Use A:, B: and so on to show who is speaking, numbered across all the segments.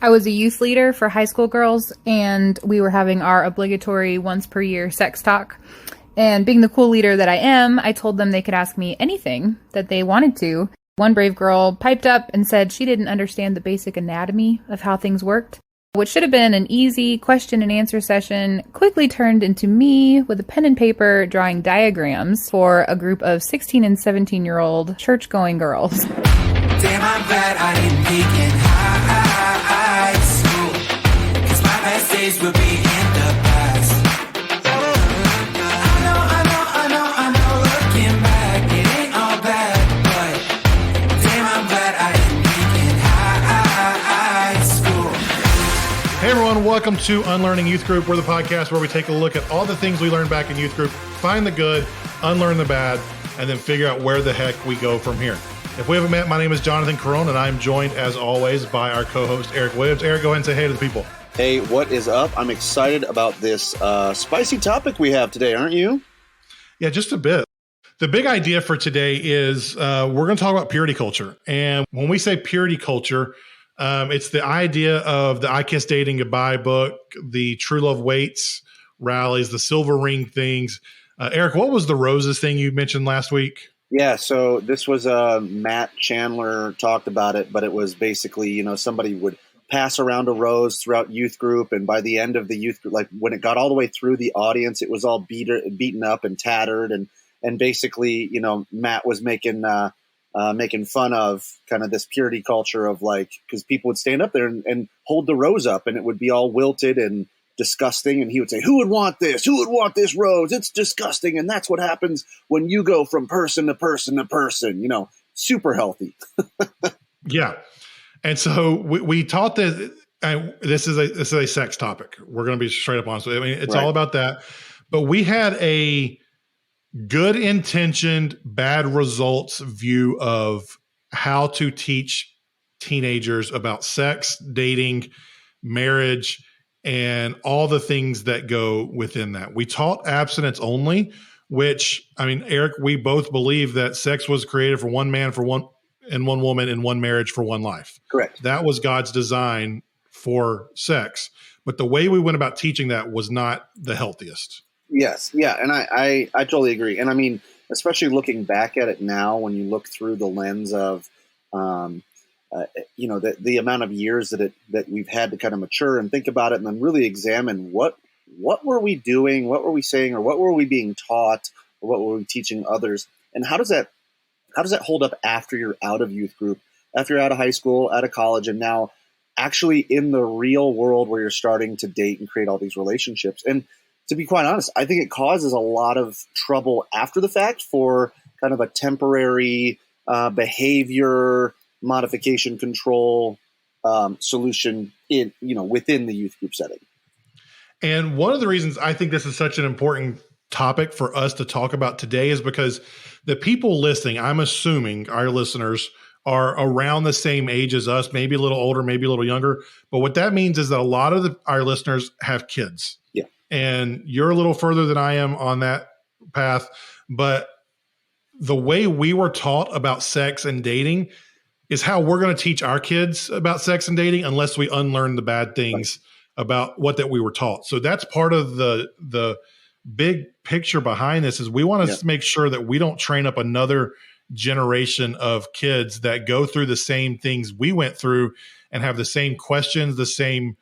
A: I was a youth leader for high school girls, and we were having our obligatory once per year sex talk. And being the cool leader that I am, I told them they could ask me anything that they wanted to. One brave girl piped up and said she didn't understand the basic anatomy of how things worked. What should have been an easy question and answer session quickly turned into me with a pen and paper drawing diagrams for a group of 16 and 17-year-old church-going girls.
B: Damn, I'm glad I didn't peek in high school, 'cause my best days will be in the past. I know, looking back, it ain't all bad, but damn, I'm glad I didn't peek in high school.
C: Hey everyone, welcome to Unlearning Youth Group. We're the podcast where we take a look at all the things we learned back in youth group, find the good, unlearn the bad, and then figure out where the heck we go from here. If we haven't met, my name is Jonathan Carone, and I'm joined, as always, by our co-host, Eric Williams. Eric, go ahead and say hey to the people.
D: Hey, what is up? I'm excited about this spicy topic we have today, aren't you?
C: Yeah, just a bit. The big idea for today is we're going to talk about purity culture. And when we say purity culture, it's the idea of the I Kiss Dating Goodbye book, the True Love Waits rallies, the silver ring things. Eric, what was the roses thing you mentioned last week?
D: Yeah, so this was Matt Chandler talked about it, but it was basically, somebody would pass around a rose throughout youth group, and by the end of the youth group, like when it got all the way through the audience, it was all beaten up and tattered, and basically, Matt was making fun of kind of this purity culture of because people would stand up there and hold the rose up, and it would be all wilted and disgusting, and he would say, who would want this rose? It's disgusting. And that's what happens when you go from person to person to person, super healthy.
C: Yeah. And so we taught this, and this is a sex topic. We're going to be straight up honest. I mean, it's all about that, but we had a good intentioned, bad results view of how to teach teenagers about sex, dating, marriage, and all the things that go within that. We taught abstinence only, which, I mean, Eric, we both believe that sex was created for one man, and one woman in one marriage for one life.
D: Correct.
C: That was God's design for sex. But the way we went about teaching that was not the healthiest. Yes.
D: Yeah. And I totally agree. And I mean, especially looking back at it now, when you look through the lens of, the amount of years that we've had to kind of mature and think about it, and then really examine what were we doing, what were we saying, or what were we being taught, or what were we teaching others, and how does that hold up after you're out of youth group, after you're out of high school, out of college, and now actually in the real world where you're starting to date and create all these relationships. And to be quite honest, I think it causes a lot of trouble after the fact for kind of a temporary behavior modification control solution within the youth group setting.
C: And one of the reasons I think this is such an important topic for us to talk about today is because the people listening, I'm assuming our listeners are around the same age as us, maybe a little older, maybe a little younger. But what that means is that a lot of our listeners have kids.
D: Yeah.
C: And you're a little further than I am on that path. But the way we were taught about sex and dating is how we're going to teach our kids about sex and dating, unless we unlearn the bad things about that we were taught. So that's part of the big picture behind this, is we want to make sure that we don't train up another generation of kids that go through the same things we went through and have the same questions, the same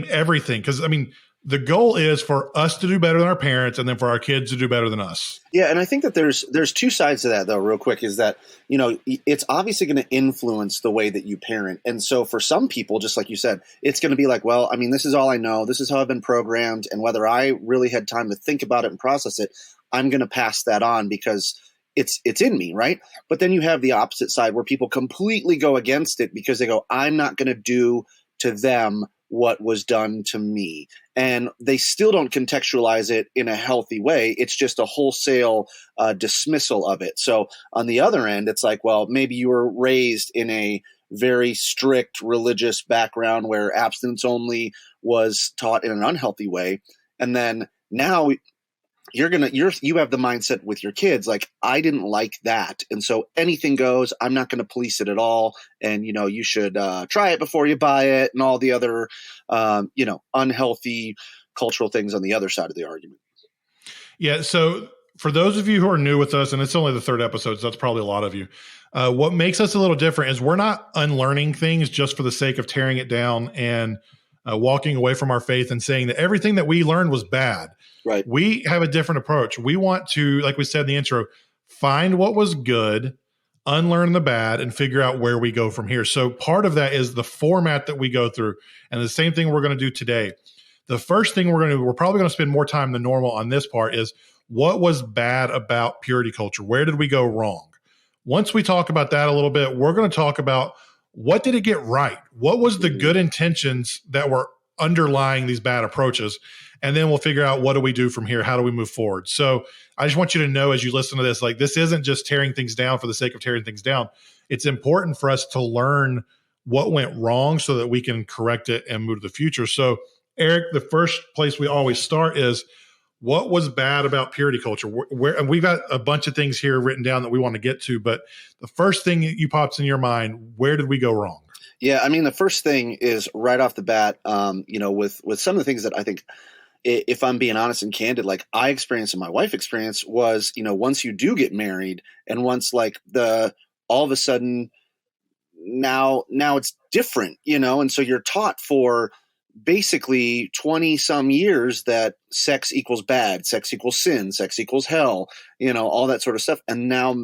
C: everything. Because I mean, the goal is for us to do better than our parents, and then for our kids to do better than us.
D: Yeah, and I think that there's two sides to that, though, real quick, is that, it's obviously going to influence the way that you parent. And so for some people, just like you said, it's going to be like, well, I mean, this is all I know. This is how I've been programmed. And whether I really had time to think about it and process it, I'm going to pass that on because it's in me, right? But then you have the opposite side where people completely go against it because they go, I'm not going to do to them what was done to me. And they still don't contextualize it in a healthy way. It's just a wholesale dismissal of it. So on the other end, it's like, well, maybe you were raised in a very strict religious background where abstinence only was taught in an unhealthy way. And then now you have the mindset with your kids, like, I didn't like that. And so anything goes, I'm not going to police it at all. And, you should try it before you buy it, and all the other, unhealthy cultural things on the other side of the argument.
C: Yeah. So for those of you who are new with us, and it's only the third episode, so that's probably a lot of you. What makes us a little different is we're not unlearning things just for the sake of tearing it down and walking away from our faith and saying that everything that we learned was bad.
D: Right.
C: We have a different approach. We want to, like we said in the intro, find what was good, unlearn the bad, and figure out where we go from here. So part of that is the format that we go through. And the same thing we're going to do today. The first thing we're probably going to spend more time than normal on this part is what was bad about purity culture? Where did we go wrong? Once we talk about that a little bit, we're going to talk about what did it get right? What was the good intentions that were underlying these bad approaches? And then we'll figure out what do we do from here? How do we move forward? So I just want you to know as you listen to this, like, this isn't just tearing things down for the sake of tearing things down. It's important for us to learn what went wrong so that we can correct it and move to the future. So Eric, the first place we always start is what was bad about purity culture? And we've got a bunch of things here written down that we want to get to, but the first thing that pops in your mind, where did we go wrong?
D: Yeah, I mean, the first thing is right off the bat, with some of the things that I think, if I'm being honest and candid, like I experienced and my wife experienced was, once you do get married and once like all of a sudden now it's different, and so you're taught for basically 20 some years that sex equals bad, sex equals sin, sex equals hell, all that sort of stuff. And now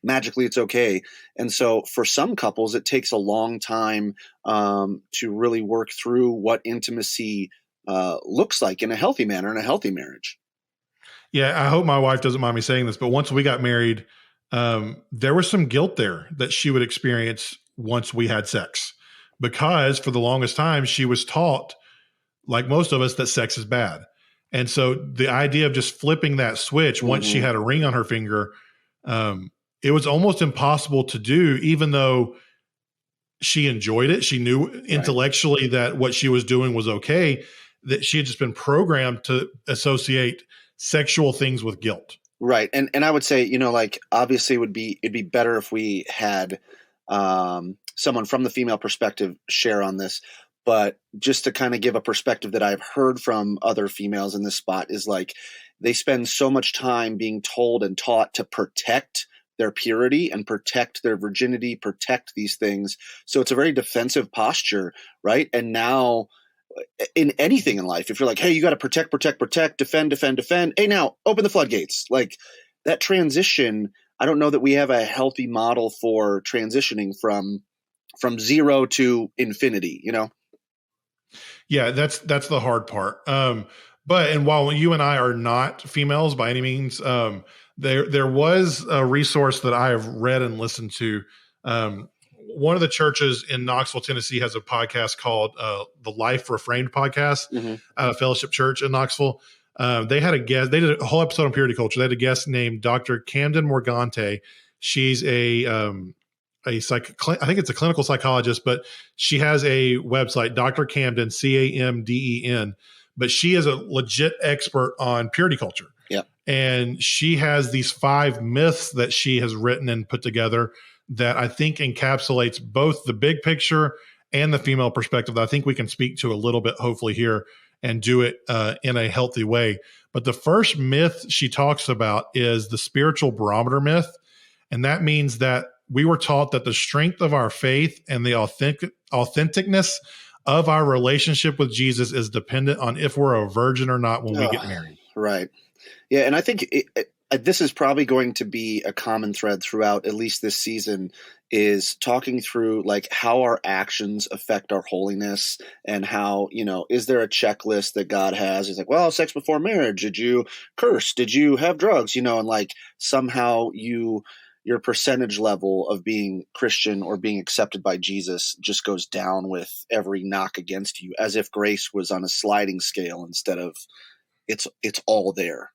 D: magically it's okay. And so for some couples, it takes a long time to really work through what intimacy looks like in a healthy manner, in a healthy marriage.
C: Yeah. I hope my wife doesn't mind me saying this, but once we got married, there was some guilt there that she would experience once we had sex, because for the longest time she was taught, like most of us, that sex is bad. And so the idea of just flipping that switch once she had a ring on her finger, it was almost impossible to do, even though she enjoyed it. She knew intellectually that what she was doing was okay, that she had just been programmed to associate sexual things with guilt.
D: Right. And I would say, like, obviously it'd be better if we had someone from the female perspective share on this. But just to kind of give a perspective that I've heard from other females in this spot is like, they spend so much time being told and taught to protect their purity and protect their virginity, protect these things. So it's a very defensive posture, right? And now in anything in life, if you're like, hey, you got to protect, defend. Hey, now open the floodgates. Like that transition, I don't know that we have a healthy model for transitioning from zero to infinity,
C: Yeah, that's the hard part. And while you and I are not females by any means, there was a resource that I have read and listened to. One of the churches in Knoxville, Tennessee, has a podcast called the Life Reframed podcast, Fellowship Church in Knoxville. They had a guest. They did a whole episode on purity culture. They had a guest named Dr. Camden Morgante. She's I think it's a clinical psychologist, but she has a website, Dr. Camden, CAMDEN, but she is a legit expert on purity culture.
D: Yeah.
C: And she has these 5 myths that she has written and put together that I think encapsulates both the big picture and the female perspective that I think we can speak to a little bit, hopefully here, and do it in a healthy way. But the first myth she talks about is the spiritual barometer myth. And that means that we were taught that the strength of our faith and the authenticness of our relationship with Jesus is dependent on if we're a virgin or not when we get married.
D: Right. Yeah. And I think this is probably going to be a common thread throughout at least this season, is talking through like how our actions affect our holiness and how, is there a checklist that God has? He's like, well, sex before marriage. Did you curse? Did you have drugs? And like somehow your percentage level of being Christian or being accepted by Jesus just goes down with every knock against you, as if grace was on a sliding scale instead of it's all there.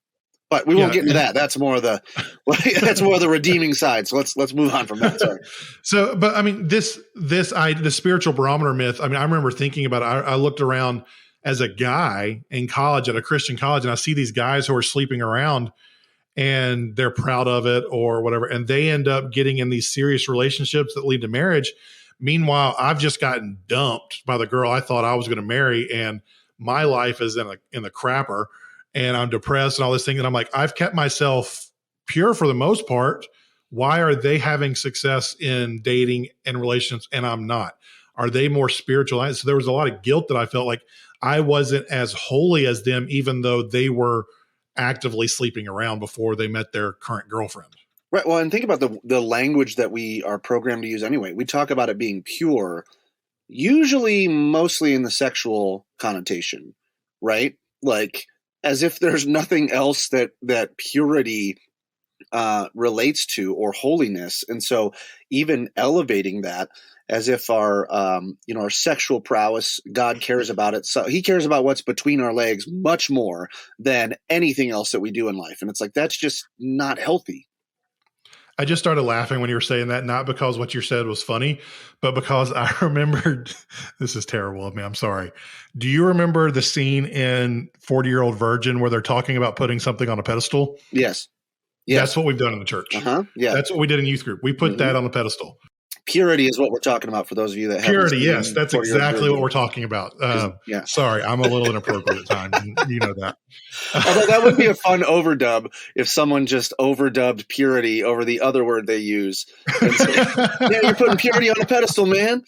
D: But we won't get into that. That's more of the redeeming side. So let's move on from that. Sorry.
C: So, but I mean, the spiritual barometer myth. I mean, I remember thinking about it. I looked around as a guy in college at a Christian college, and I see these guys who are sleeping around and they're proud of it or whatever, and they end up getting in these serious relationships that lead to marriage. Meanwhile, I've just gotten dumped by the girl I thought I was going to marry, and my life is in the crapper, and I'm depressed and all this thing. And I'm like, I've kept myself pure for the most part. Why are they having success in dating and relationships and I'm not? Are they more spiritual? So there was a lot of guilt that I felt like I wasn't as holy as them, even though they were actively sleeping around before they met their current girlfriend.
D: Right. Well, and think about the language that we are programmed to use anyway. We talk about it being pure, usually mostly in the sexual connotation, right? Like as if there's nothing else that purity relates to, or holiness. And so even elevating that as if our sexual prowess, God cares about it. So he cares about what's between our legs much more than anything else that we do in life. And it's like, that's just not healthy.
C: I just started laughing when you were saying that, not because what you said was funny, but because I remembered, this is terrible of me, I'm sorry. Do you remember the scene in 40-Year-Old Virgin where they're talking about putting something on a pedestal?
D: Yes.
C: That's what we've done in the church.
D: Yeah.
C: That's what we did in youth group. We put that on the pedestal.
D: Purity is what we're talking about for those of you that
C: Purity, yes. That's exactly what we're talking about.
D: Yeah.
C: Sorry, I'm a little inappropriate at times. You know that.
D: Although that would be a fun overdub if someone just overdubbed purity over the other word they use. And say, yeah, you're putting purity on a pedestal, man.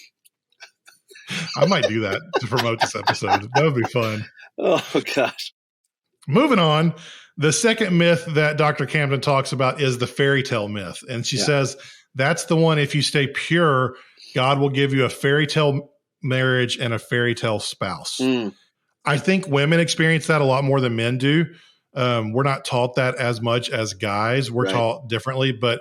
C: I might do that to promote this episode. That would be fun.
D: Oh, gosh.
C: Moving on. The second myth that Dr. Camden talks about is the fairy tale myth. And she says, that's the one, if you stay pure, God will give you a fairy tale marriage and a fairy tale spouse. I think women experience that a lot more than men do. We're not taught that as much as guys. We're taught differently, but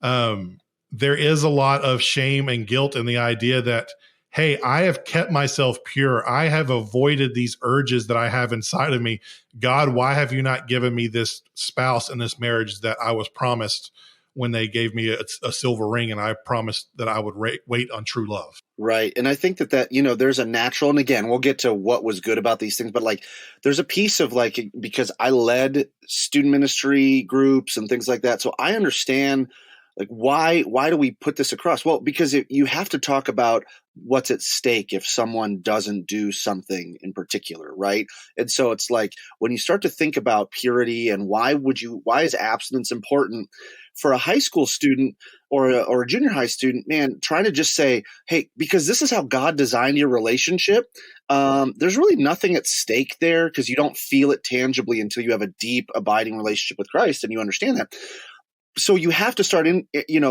C: there is a lot of shame and guilt in the idea that, hey, I have kept myself pure. I have avoided these urges that I have inside of me. God, why have you not given me this spouse and this marriage that I was promised when they gave me a silver ring and I promised that I would wait on true love? Right.
D: And I think that, there's a natural, and again, we'll get to what was good about these things, but like, there's a piece of like, because I led student ministry groups and things like that. So I understand like, why do we put this across? Well, because you have to talk about what's at stake if someone doesn't do something in particular, right? And so it's like when you start to think about purity and why is abstinence important for a high school student or a junior high student, man, trying to just say, hey, because this is how God designed your relationship. There's really nothing at stake there because you don't feel it tangibly until you have a deep, abiding relationship with Christ and you understand that. So you have to start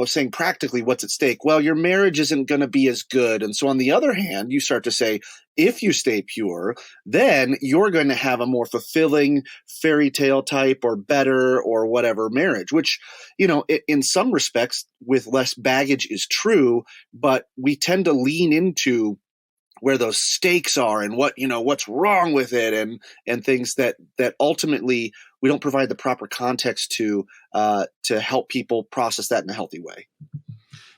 D: saying practically what's at stake. Well, your marriage isn't going to be as good. And so on the other hand, you start to say, if you stay pure, then you're going to have a more fulfilling fairy tale type or better or whatever marriage, which, in some respects with less baggage is true, but we tend to lean into where those stakes are and what's wrong with it and things that ultimately we don't provide the proper context to help people process that in a healthy way.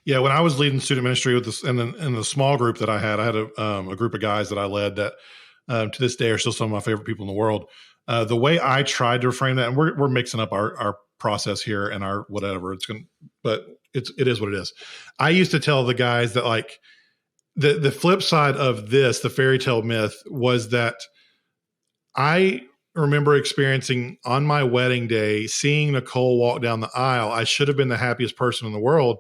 C: Yeah. When I was leading student ministry with this in the small group that I had a group of guys that I led that to this day are still some of my favorite people in the world. The way I tried to reframe that, and we're mixing up our process here and our whatever but it is what it is. I used to tell the guys that like, the flip side of this, the fairy tale myth, was that I remember experiencing on my wedding day, seeing Nicole walk down the aisle. I should have been the happiest person in the world,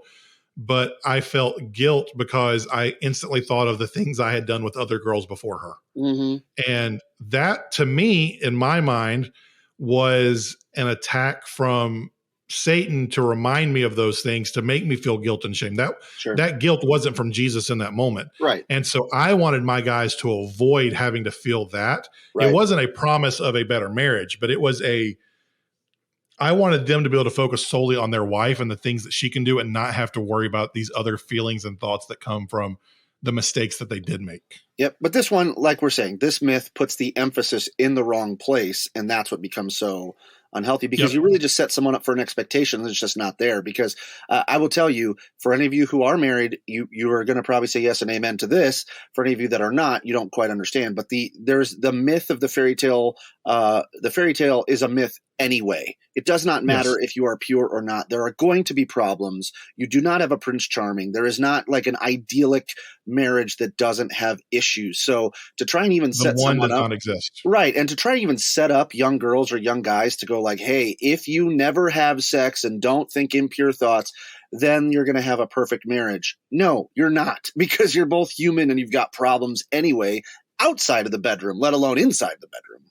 C: but I felt guilt because I instantly thought of the things I had done with other girls before her. Mm-hmm. And that, to me, in my mind, was an attack from Satan to remind me of those things, to make me feel guilt and shame. That guilt wasn't from Jesus in that moment.
D: Right.
C: And so I wanted my guys to avoid having to feel that. Right. It wasn't a promise of a better marriage, but it was I wanted them to be able to focus solely on their wife and the things that she can do and not have to worry about these other feelings and thoughts that come from the mistakes that they did make.
D: Yep. But this one, like we're saying, this myth puts the emphasis in the wrong place. And that's what becomes so unhealthy, because
C: Yep.
D: you really just set someone up for an expectation that's just not there. Because I will tell you, for any of you who are married, you are going to probably say yes and amen to this. For any of you that are not, you don't quite understand. But there's the myth of the fairy tale. The fairy tale is a myth anyway. It does not matter
C: Yes.
D: if you are pure or not. There are going to be problems. You do not have a Prince Charming. There is not like an idyllic marriage that doesn't have issues. So to try and even
C: The
D: set
C: one
D: someone
C: does
D: up,
C: not exist.
D: right, and to try and even set up young girls or young guys to go like, hey, if you never have sex and don't think impure thoughts, then you're going to have a perfect marriage. No, you're not, because you're both human and you've got problems anyway outside of the bedroom, let alone inside the bedroom.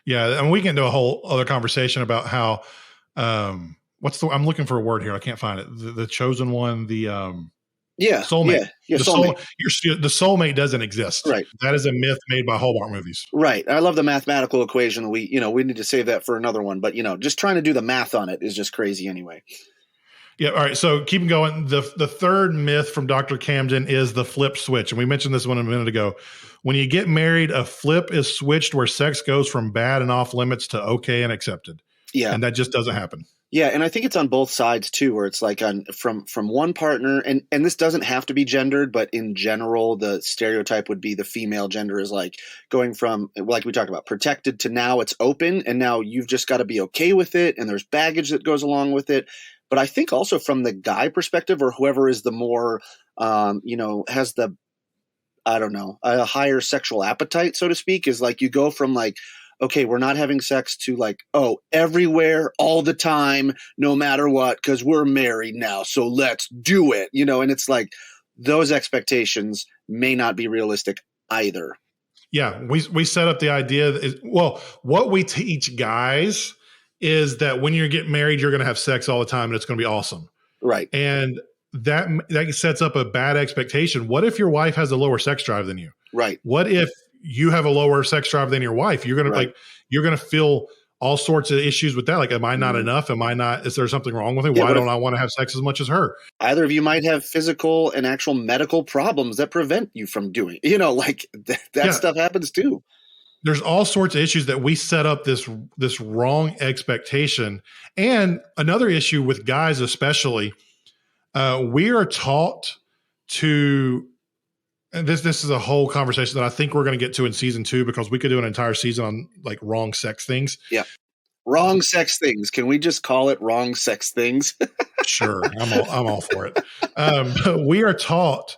C: Yeah, and we can do a whole other conversation about how I'm looking for a word here. I can't find it. The chosen one, the
D: Yeah,
C: soulmate.
D: Yeah,
C: the
D: soulmate.
C: The soulmate doesn't exist.
D: Right.
C: That is a myth made by Hallmark movies.
D: Right. I love the mathematical equation. We need to save that for another one, but just trying to do the math on it is just crazy anyway.
C: Yeah. All right. So keep going. The third myth from Dr. Camden is the flip switch. And we mentioned this one a minute ago. When you get married, a flip is switched where sex goes from bad and off limits to okay and accepted.
D: Yeah.
C: And that just doesn't happen.
D: Yeah, and I think it's on both sides too, where it's like from one partner, and this doesn't have to be gendered, but in general, the stereotype would be the female gender is like going from, like we talked about, protected to now it's open, and now you've just got to be okay with it, and there's baggage that goes along with it. But I think also from the guy perspective, or whoever is the more, has the, I don't know, a higher sexual appetite, so to speak, is like you go from like, okay, we're not having sex to like, oh, everywhere, all the time, no matter what, because we're married now, so let's do it. And it's like those expectations may not be realistic either.
C: Yeah, we set up the idea that what we teach guys is that when you get married, you're going to have sex all the time and it's going to be awesome.
D: Right.
C: And that sets up a bad expectation. What if your wife has a lower sex drive than you?
D: Right.
C: What if you have a lower sex drive than your wife? You're going to you're going to feel all sorts of issues with that. Like, am I not enough? Am I not, is there something wrong with me? Why don't I want to have sex as much as her?
D: Either of you might have physical and actual medical problems that prevent you from doing, that stuff happens too.
C: There's all sorts of issues that we set up this wrong expectation. And another issue with guys, especially, we are taught to, and this is a whole conversation that I think we're going to get to in season 2, because we could do an entire season on like wrong sex things.
D: Yeah. Wrong sex things. Can we just call it wrong sex things?
C: Sure. I'm all for it. But we are taught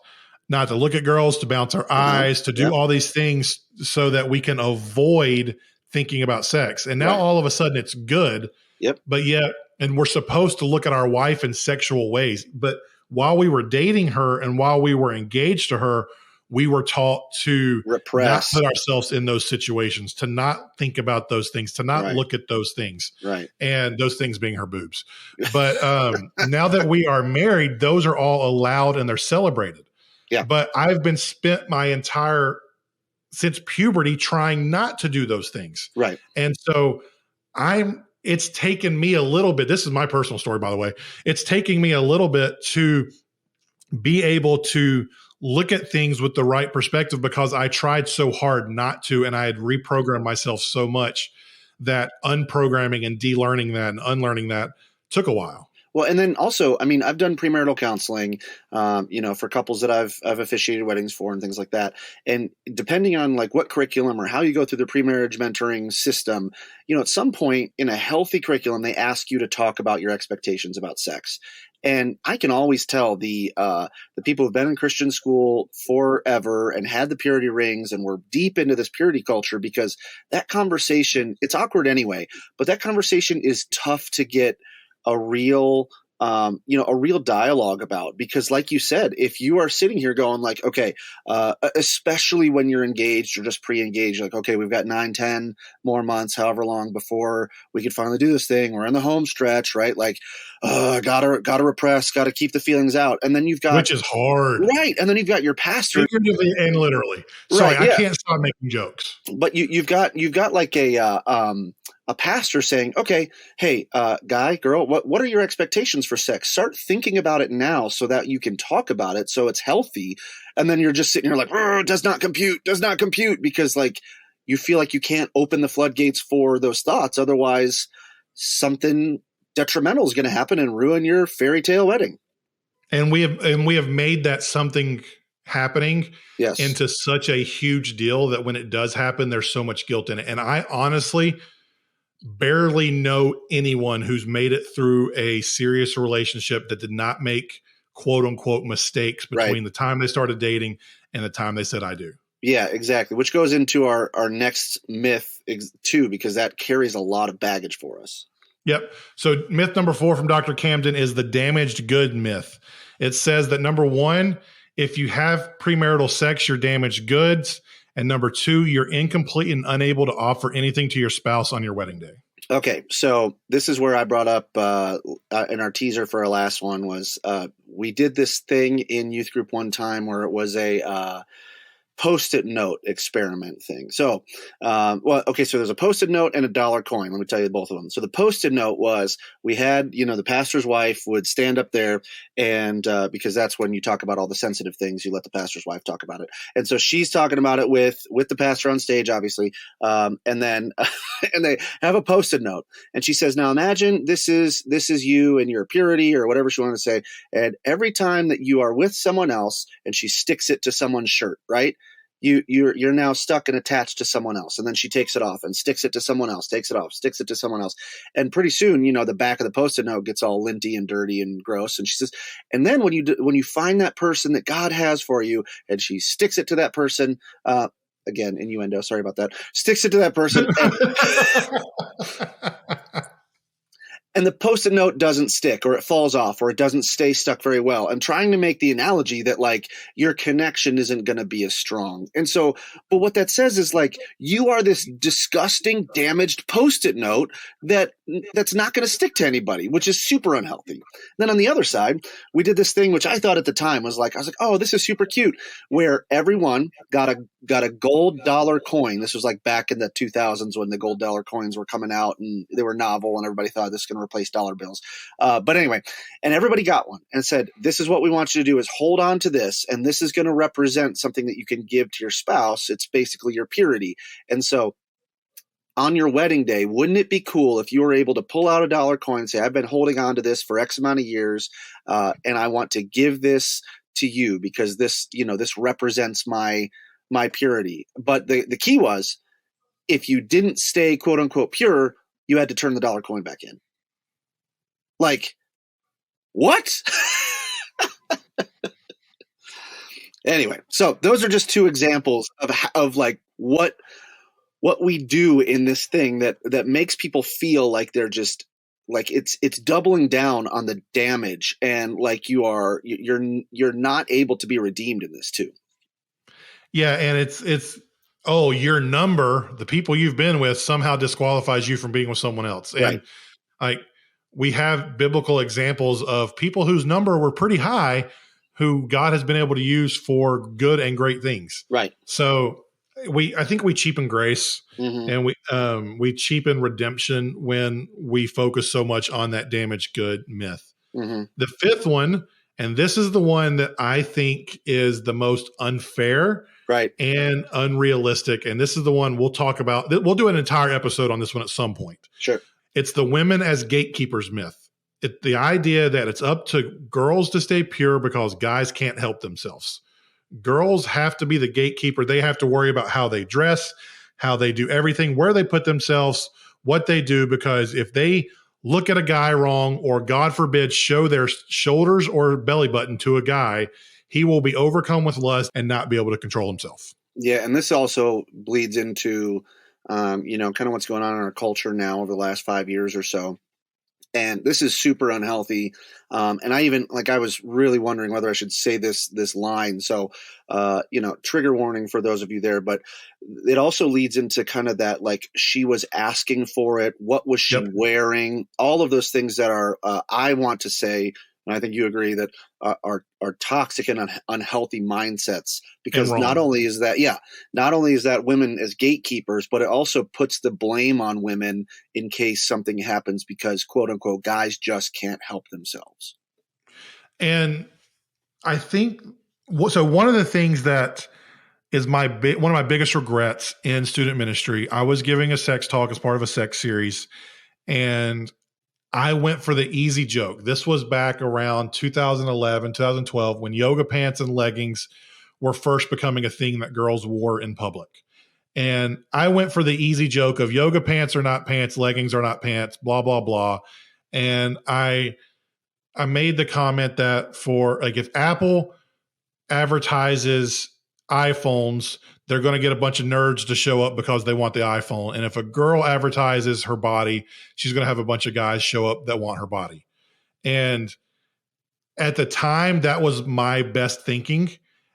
C: not to look at girls, to bounce our eyes, to do all these things so that we can avoid thinking about sex. And now all of a sudden it's good.
D: Yep.
C: But yet, and we're supposed to look at our wife in sexual ways. But while we were dating her and while we were engaged to her, we were taught to
D: repress,
C: not put ourselves in those situations, to not think about those things, to not look at those things.
D: Right.
C: And those things being her boobs. But now that we are married, those are all allowed and they're celebrated.
D: Yeah.
C: But I've been spent my entire, since puberty, trying not to do those things.
D: Right.
C: And so it's taken me a little bit. This is my personal story, by the way. It's taking me a little bit to be able to look at things with the right perspective, because I tried so hard not to, and I had reprogrammed myself so much that unprogramming and de-learning that and unlearning that took a while.
D: Well, and then also, I mean, I've done premarital counseling, for couples that I've officiated weddings for and things like that. And depending on like what curriculum or how you go through the premarriage mentoring system, at some point in a healthy curriculum, they ask you to talk about your expectations about sex. And I can always tell the people who've been in Christian school forever and had the purity rings and were deep into this purity culture, because that conversation, it's awkward anyway, but that conversation is tough to get a real dialogue about, because like you said, if you are sitting here going like, okay, especially when you're engaged or just pre-engaged, like, okay, we've got 9-10 more months, however long before we could finally do this thing. We're in the home stretch, right? Like, gotta repress, gotta keep the feelings out. And then you've got,
C: which is hard.
D: Right. And then you've got your pastor.
C: Figuratively and literally. Sorry, I can't stop making jokes.
D: But you've got like a pastor saying, okay, hey, guy, girl, what are your expectations for sex? Start thinking about it now so that you can talk about it so it's healthy. And then you're just sitting here like, does not compute, because like you feel like you can't open the floodgates for those thoughts. Otherwise, something detrimental is going to happen and ruin your fairy tale wedding.
C: And we have made that something happening into such a huge deal that when it does happen, there's so much guilt in it. And I honestly barely know anyone who's made it through a serious relationship that did not make quote unquote mistakes between the time they started dating and the time they said I do.
D: Yeah, exactly. Which goes into our next myth too, because that carries a lot of baggage for us.
C: Yep. So myth number 4 from Dr. Camden is the damaged good myth. It says that number 1, if you have premarital sex, you're damaged goods. And number 2, you're incomplete and unable to offer anything to your spouse on your wedding day.
D: Okay. So this is where I brought up in our teaser for our last one was we did this thing in youth group one time where it was a Post-it note experiment thing. So, so there's a Post-it note and a dollar coin. Let me tell you both of them. So the Post-it note was we had, the pastor's wife would stand up there and because that's when you talk about all the sensitive things, you let the pastor's wife talk about it. And so she's talking about it with the pastor on stage, obviously. And then and they have a Post-it note and she says, now imagine this is you and your purity or whatever she wanted to say. And every time that you are with someone else and she sticks it to someone's shirt, right? You're now stuck and attached to someone else. And then she takes it off and sticks it to someone else, takes it off, sticks it to someone else. And pretty soon, the back of the Post-it note gets all linty and dirty and gross. And she says, and then when you find that person that God has for you and she sticks it to that person, again, innuendo, sorry about that, sticks it to that person. And the Post-it note doesn't stick or it falls off or it doesn't stay stuck very well. I'm trying to make the analogy that your connection isn't going to be as strong. And so, but what that says is you are this disgusting, damaged Post-it note that's not going to stick to anybody, which is super unhealthy. Then on the other side, we did this thing, which I thought at the time was oh, this is super cute, where everyone got a gold dollar coin. This was back in the 2000s when the gold dollar coins were coming out and they were novel and everybody thought this is going to replace dollar bills. But anyway, and everybody got one and said, this is what we want you to do is hold on to this. And this is going to represent something that you can give to your spouse. It's basically your purity. And so on your wedding day, wouldn't it be cool if you were able to pull out a dollar coin and say, I've been holding on to this for X amount of years. And I want to give this to you because this represents my purity. But the key was if you didn't stay quote unquote pure, you had to turn the dollar coin back in. What? Anyway, so those are just 2 examples of what we do in this thing that makes people feel like they're just it's doubling down on the damage and you're not able to be redeemed in this too.
C: Yeah, and it's your number, the people you've been with somehow disqualifies you from being with someone else. And we have biblical examples of people whose number were pretty high who God has been able to use for good and great things.
D: Right.
C: So I think we cheapen grace and we cheapen redemption when we focus so much on that damaged good myth. Mm-hmm. The 5th one, and this is the one that I think is the most unfair and unrealistic. And this is the one we'll talk about. We'll do an entire episode on this one at some point.
D: Sure.
C: It's the women as gatekeepers myth. The idea that it's up to girls to stay pure because guys can't help themselves. Girls have to be the gatekeeper. They have to worry about how they dress, how they do everything, where they put themselves, what they do, because if they look at a guy wrong or, God forbid, show their shoulders or belly button to a guy, he will be overcome with lust and not be able to control himself. Yeah,
D: and this also bleeds into kind of what's going on in our culture now over the last 5 years or so. And this is super unhealthy. And I was really wondering whether I should say this line. So, trigger warning for those of you there, but it also leads into kind of that, she was asking for it. What was she wearing? All of those things that are, I want to say, and I think you agree that are toxic and unhealthy mindsets, because not only is that women as gatekeepers, but it also puts the blame on women in case something happens because quote unquote guys just can't help themselves.
C: And I think so. One of the things that is one of my biggest regrets in student ministry, I was giving a sex talk as part of a sex series. And I went for the easy joke. This was back around 2011, 2012, when yoga pants and leggings were first becoming a thing that girls wore in public. And I went for the easy joke of yoga pants are not pants, leggings are not pants, blah, blah, blah. And I made the comment that for like if Apple advertises iPhones, they're going to get a bunch of nerds to show up because they want the iPhone. And if a girl advertises her body, she's going to have a bunch of guys show up that want her body. And at the time, that was my best thinking.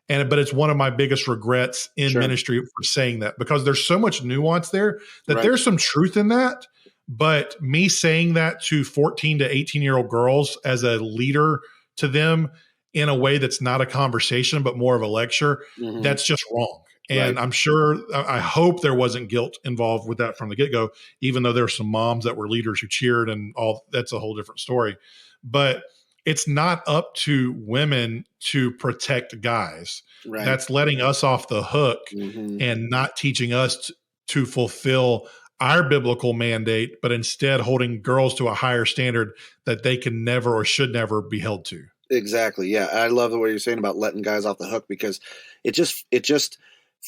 C: But it's one of my biggest regrets in ministry for saying that, because there's so much nuance there that there's some truth in that. But me saying that to 14 to 18-year-old girls as a leader to them in a way that's not a conversation, but more of a lecture, that's just wrong. And I'm sure, I hope there wasn't guilt involved with that from the get-go, even though there's some moms that were leaders who cheered and all. That's a whole different story. But it's not up to women to protect guys. That's letting us off the hook and not teaching us to fulfill our biblical mandate, but instead holding girls to a higher standard that they can never or should never be held to.
D: Exactly. Yeah. I love the way you're saying about letting guys off the hook, because it just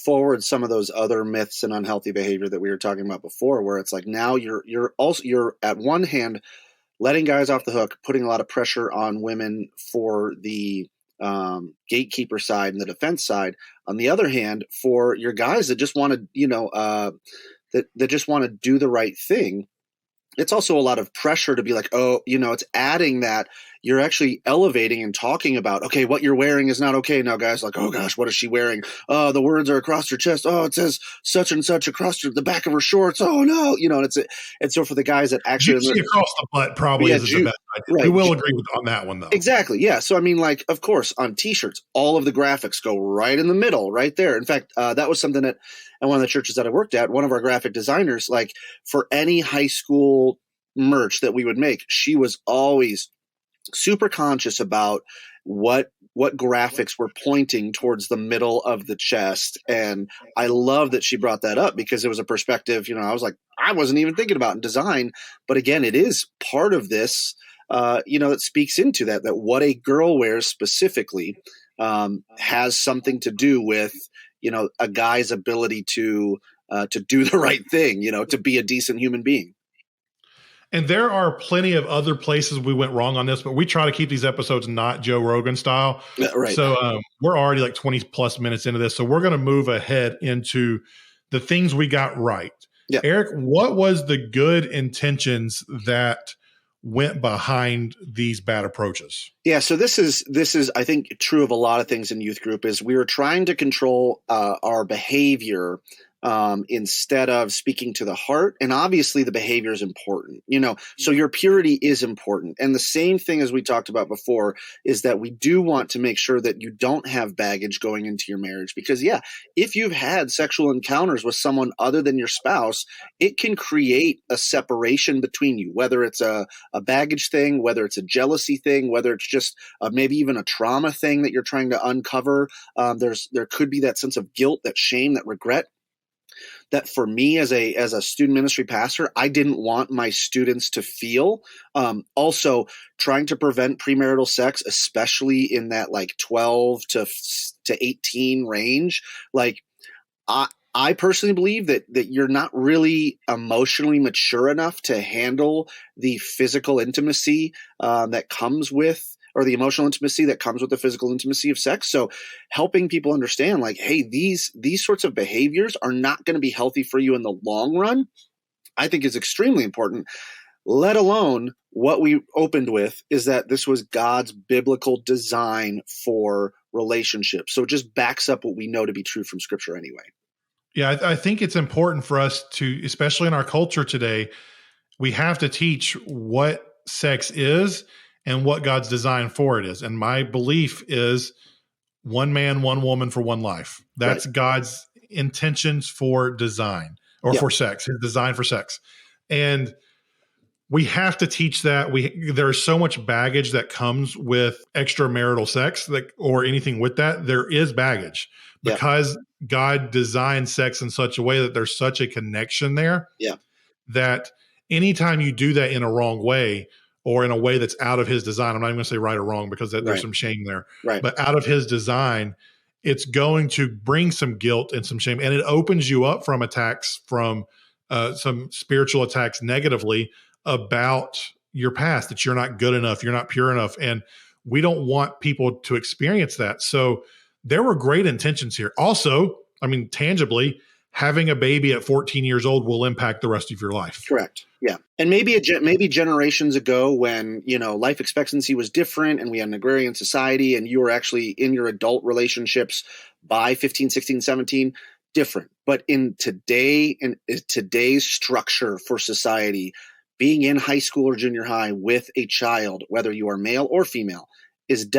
D: forwards some of those other myths and unhealthy behavior that we were talking about before, where it's like now you're at one hand letting guys off the hook, putting a lot of pressure on women for the gatekeeper side and the defense side. On the other hand, for your guys that just want to, that just want to do the right thing, it's also a lot of pressure to be like, oh, it's adding that you're actually elevating and talking about, okay, what you're wearing is not okay now, guys. Like, oh gosh, what is she wearing? Oh, the words are across her chest. Oh, it says such and such across the back of her shorts. Oh no, and so for the guys that actually
C: Juicy across the butt probably isn't the best idea.
D: Right.
C: We will agree on that one though.
D: Exactly. Yeah. So I mean, like, of course, on T-shirts, all of the graphics go right in the middle, right there. In fact, that was something that at one of the churches that I worked at, one of our graphic designers, like for any high school merch that we would make, she was always super conscious about what graphics were pointing towards the middle of the chest. And I love that she brought that up, because it was a perspective, I was like, I wasn't even thinking about in design. But again, it is part of this, that speaks into that what a girl wears specifically has something to do with, a guy's ability to do the right thing, to be a decent human being.
C: And there are plenty of other places we went wrong on this, but we try to keep these episodes not Joe Rogan style.
D: Right.
C: So we're already like 20 plus minutes into this. So we're going to move ahead into the things we got right. Yeah. Eric, what was the good intentions that went behind these bad approaches?
D: Yeah. So this is, I think, true of a lot of things in youth group, is we were trying to control our behavior instead of speaking to the heart. And obviously the behavior is important, so your purity is important. And the same thing as we talked about before is that we do want to make sure that you don't have baggage going into your marriage, because if you've had sexual encounters with someone other than your spouse, it can create a separation between you, whether it's a baggage thing, whether it's a jealousy thing, whether it's just maybe even a trauma thing that you're trying to uncover. There could be that sense of guilt, that shame, that regret, that for me as a student ministry pastor, I didn't want my students to feel. Also trying to prevent premarital sex, especially in that like 12 to 18 range. Like I personally believe that you're not really emotionally mature enough to handle the physical intimacy that comes with, or the emotional intimacy that comes with the physical intimacy of sex. So helping people understand, like, hey, these sorts of behaviors are not going to be healthy for you in the long run, I think is extremely important. Let alone what we opened with is that this was God's biblical design for relationships. So it just backs up what we know to be true from Scripture anyway.
C: Yeah, I think it's important for us to, especially in our culture today, we have to teach what sex is and what God's design for it is. And my belief is one man, one woman for one life. That's right. God's intentions for design, or for sex, his design for sex. And we have to teach that. There's so much baggage that comes with extramarital sex, or anything with that. There is baggage because God designed sex in such a way that there's such a connection there that anytime you do that in a wrong way or in a way that's out of his design, I'm not even going to say right or wrong because there's
D: Right.
C: some shame there,
D: Right.
C: but out of his design, it's going to bring some guilt and some shame. And it opens you up from attacks, from some spiritual attacks negatively about your past, that you're not good enough, you're not pure enough. And we don't want people to experience that. So there were great intentions here. Also, I mean, tangibly, having a baby at 14 years old will impact the rest of your life.
D: Correct. Yeah. And maybe maybe generations ago when, life expectancy was different and we had an agrarian society and you were actually in your adult relationships by 15, 16, 17, different. But in today's structure for society, being in high school or junior high with a child, whether you are male or female, is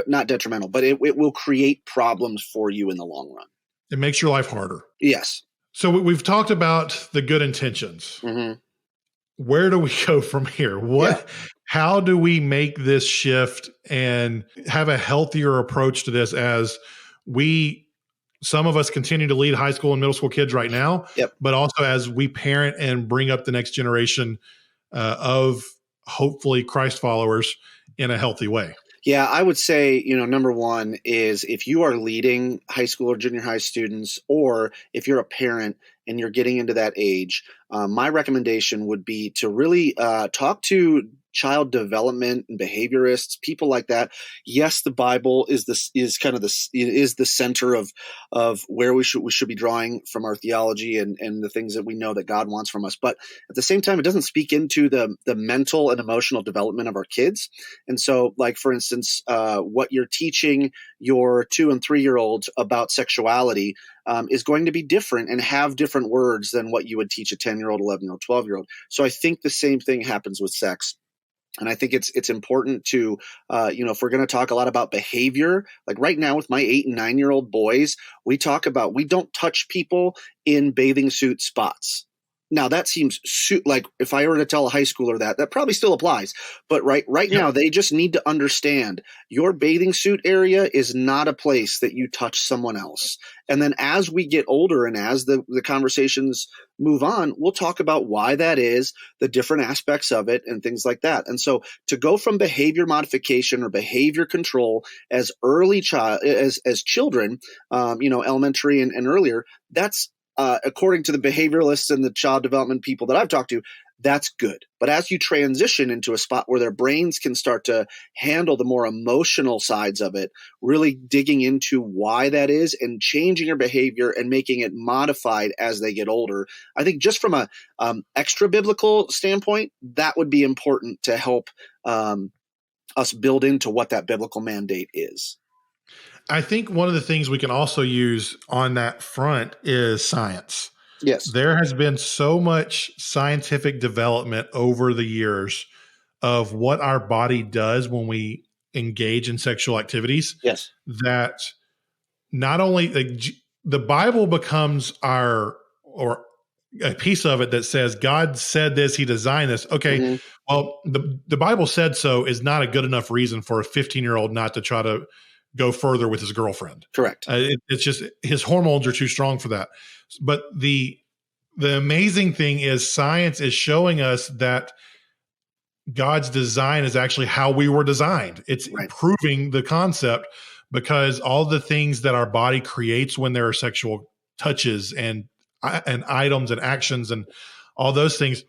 D: not detrimental, but it will create problems for you in the long run.
C: It makes your life harder.
D: Yes.
C: So we've talked about the good intentions.
D: Mm-hmm.
C: Where do we go from here? How do we make this shift and have a healthier approach to this as some of us continue to lead high school and middle school kids right now, but also as we parent and bring up the next generation of hopefully Christ followers in a healthy way?
D: Yeah, I would say, number one is if you are leading high school or junior high students, or if you're a parent and you're getting into that age, my recommendation would be to really talk to child development and behaviorists, people like that. Yes, the Bible is the center of where we should be drawing from our theology and the things that we know that God wants from us. But at the same time, it doesn't speak into the mental and emotional development of our kids. And so, like, for instance, what you're teaching your 2 and 3 year olds about sexuality is going to be different and have different words than what you would teach a 10-year-old, 11-year-old, 12-year-old. So I think the same thing happens with sex. And I think it's important to, if we're going to talk a lot about behavior, like right now with my 8 and 9-year-old boys, we don't touch people in bathing suit spots. Now that seems like if I were to tell a high schooler that probably still applies. But right now, they just need to understand your bathing suit area is not a place that you touch someone else. And then as we get older and as the conversations move on, we'll talk about why that is, the different aspects of it, and things like that. And so to go from behavior modification or behavior control as as children, elementary and earlier, that's according to the behavioralists and the child development people that I've talked to, that's good. But as you transition into a spot where their brains can start to handle the more emotional sides of it, really digging into why that is and changing your behavior and making it modified as they get older, I think just from a extra biblical standpoint, that would be important to help us build into what that biblical mandate is.
C: I think one of the things we can also use on that front is science.
D: Yes.
C: There has been so much scientific development over the years of what our body does when we engage in sexual activities.
D: Yes.
C: That not only the Bible becomes or a piece of it that says God said this, he designed this. Okay. Mm-hmm. Well, the Bible said so is not a good enough reason for a 15-year-old not to try to go further with his girlfriend.
D: Correct.
C: It's just his hormones are too strong for that. But the amazing thing is science is showing us that God's design is actually how we were designed. It's proving the concept, because all the things that our body creates when there are sexual touches and items and actions and all those things,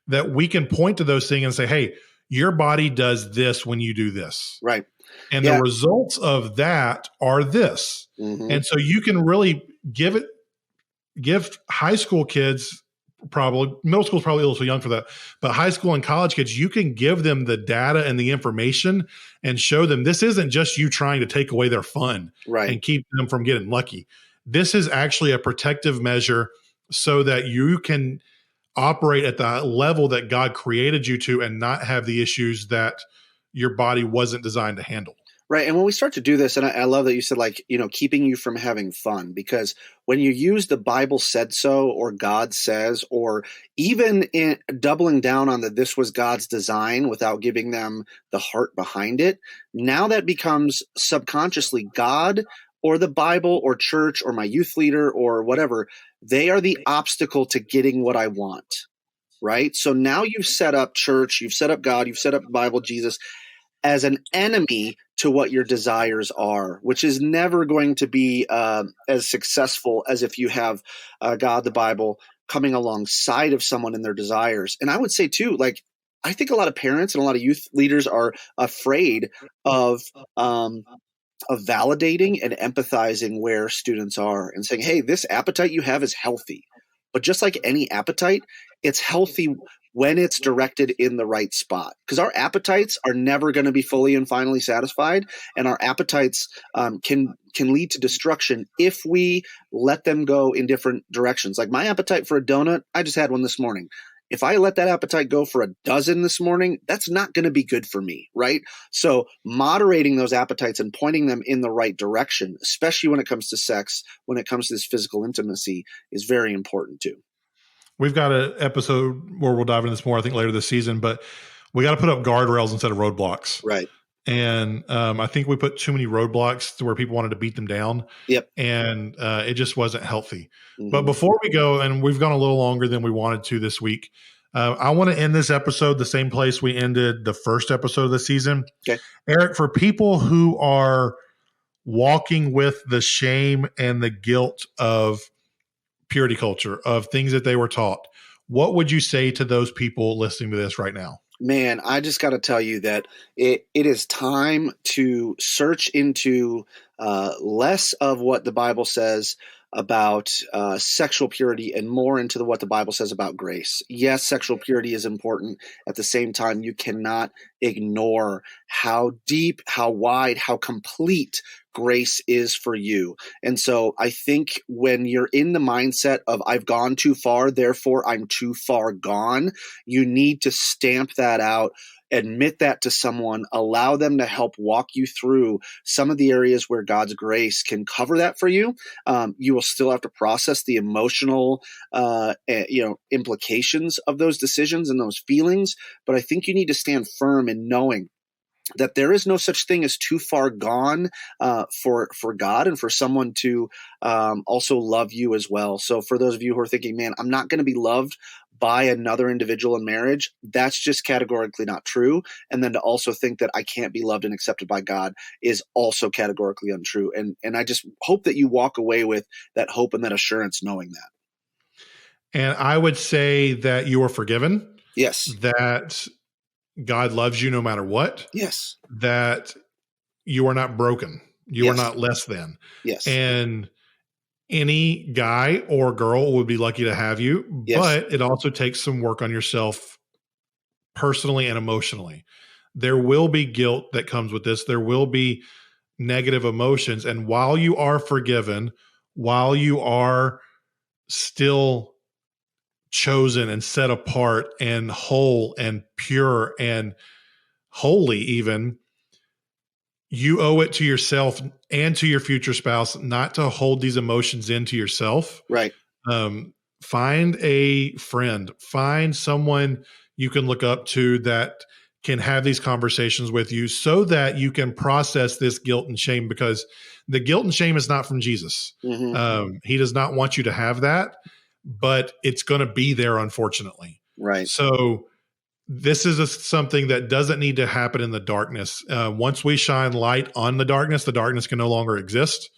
C: that we can point to those things and say, hey, your body does this when you do this.
D: Right.
C: And the results of that are this. Mm-hmm. And so you can really give high school kids, probably middle school is probably a little too young for that, but high school and college kids, you can give them the data and the information and show them this isn't just you trying to take away their fun and keep them from getting lucky. This is actually a protective measure so that you can operate at the level that God created you to and not have the issues that your body wasn't designed to handle.
D: Right. And when we start to do this, and I love that you said, keeping you from having fun, because when you use the Bible said so, or God says, or even in doubling down on this was God's design without giving them the heart behind it, now that becomes subconsciously God or the Bible or church or my youth leader or whatever. They are the obstacle to getting what I want. right? So now you've set up church, you've set up God, you've set up the Bible, Jesus, as an enemy to what your desires are, which is never going to be as successful as if you have God, the Bible, coming alongside of someone in their desires. And I would say too, like, I think a lot of parents and a lot of youth leaders are afraid of validating and empathizing where students are and saying, hey, this appetite you have is healthy. But just like any appetite, it's healthy when it's directed in the right spot, because our appetites are never going to be fully and finally satisfied. And our appetites can lead to destruction if we let them go in different directions. Like my appetite for a donut, I just had one this morning. If I let that appetite go for a dozen this morning, that's not going to be good for me, right? So moderating those appetites and pointing them in the right direction, especially when it comes to sex, when it comes to this physical intimacy, is very important too.
C: We've got an episode where we'll dive into this more, I think, later this season, but we got to put up guardrails instead of roadblocks.
D: Right.
C: And I think we put too many roadblocks to where people wanted to beat them down.
D: Yep.
C: And it just wasn't healthy.
D: Mm-hmm.
C: But before we go, and we've gone a little longer than we wanted to this week, I want to end this episode the same place we ended the first episode of the season.
D: Okay.
C: Eric, for people who are walking with the shame and the guilt of purity culture, of things that they were taught, what would you say to those people listening to this right now?
D: Man, I just got to tell you that it is time to search into less of what the Bible says about sexual purity and more into what the Bible says about grace. Yes, sexual purity is important. At the same time, you cannot ignore how deep, how wide, how complete grace is for you. And so I think when you're in the mindset of I've gone too far, therefore I'm too far gone, you need to stamp that out, admit that to someone, allow them to help walk you through some of the areas where God's grace can cover that for you. You will still have to process the emotional, implications of those decisions and those feelings. But I think you need to stand firm in knowing that there is no such thing as too far gone for God and for someone to also love you as well. So for those of you who are thinking, man, I'm not going to be loved by another individual in marriage, that's just categorically not true. And then to also think that I can't be loved and accepted by God is also categorically untrue. And I just hope that you walk away with that hope and that assurance knowing that.
C: And I would say that you are forgiven.
D: Yes.
C: That God loves you no matter what.
D: Yes.
C: That you are not broken. You are not less than.
D: Yes.
C: And any guy or girl would be lucky to have you,
D: Yes.
C: but it also takes some work on yourself personally and emotionally. There will be guilt that comes with this. There will be negative emotions. And while you are forgiven, while you are still chosen and set apart and whole and pure and holy, even, you owe it to yourself and to your future spouse not to hold these emotions into yourself.
D: Right.
C: Find a friend, find someone you can look up to that can have these conversations with you so that you can process this guilt and shame, because the guilt and shame is not from Jesus.
D: Mm-hmm.
C: He does not want you to have that, but it's going to be there, unfortunately.
D: Right.
C: So this is something that doesn't need to happen in the darkness. Once we shine light on the darkness can no longer exist.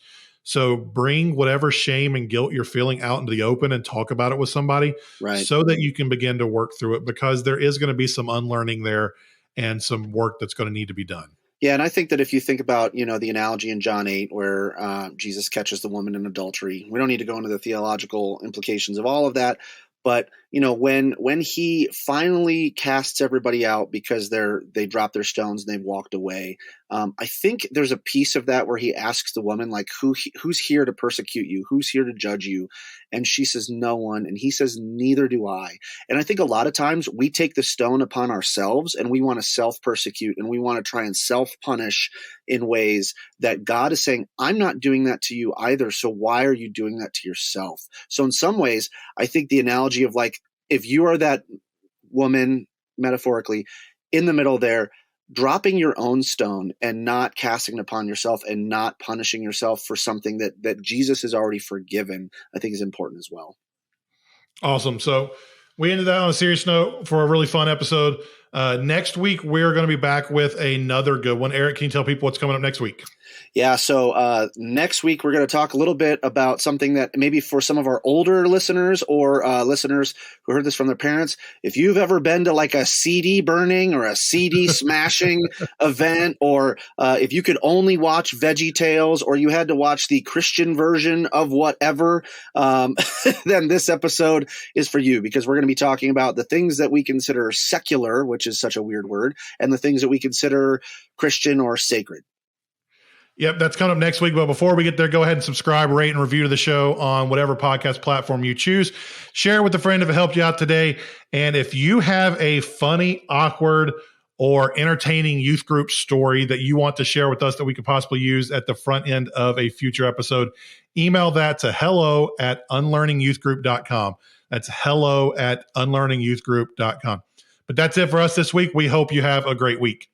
C: So bring whatever shame and guilt you're feeling out into the open and talk about it with somebody,
D: right,
C: so that you can begin to work through it, because there is going to be some unlearning there and some work that's going to need to be done.
D: Yeah, and I think that if you think about, the analogy in John 8 where Jesus catches the woman in adultery, we don't need to go into the theological implications of all of that. But, when he finally casts everybody out because they dropped their stones and they've walked away, I think there's a piece of that where he asks the woman, like, who's here to persecute you? Who's here to judge you? And she says, no one. And he says, neither do I. And I think a lot of times we take the stone upon ourselves and we want to self-persecute and we want to try and self-punish in ways that God is saying, I'm not doing that to you either. So why are you doing that to yourself? So in some ways, I think the analogy of, like, if you are that woman, metaphorically, in the middle there, dropping your own stone and not casting it upon yourself and not punishing yourself for something that Jesus has already forgiven, I think is important as well.
C: Awesome. So We ended that on a serious note for a really fun episode. Next week, we're going to be back with another good one. Eric, can you tell people what's coming up next week?
D: Yeah, so next week we're going to talk a little bit about something that maybe for some of our older listeners or listeners who heard this from their parents, if you've ever been to like a CD burning or a CD smashing event, or if you could only watch Veggie Tales or you had to watch the Christian version of whatever, then this episode is for you, because we're going to be talking about the things that we consider secular, which is such a weird word, and the things that we consider Christian or sacred.
C: Yep, that's coming up next week. But before we get there, go ahead and subscribe, rate, and review to the show on whatever podcast platform you choose. Share it with a friend if it helped you out today. And if you have a funny, awkward, or entertaining youth group story that you want to share with us that we could possibly use at the front end of a future episode, email that to hello@unlearningyouthgroup.com. That's hello@unlearningyouthgroup.com. But that's it for us this week. We hope you have a great week.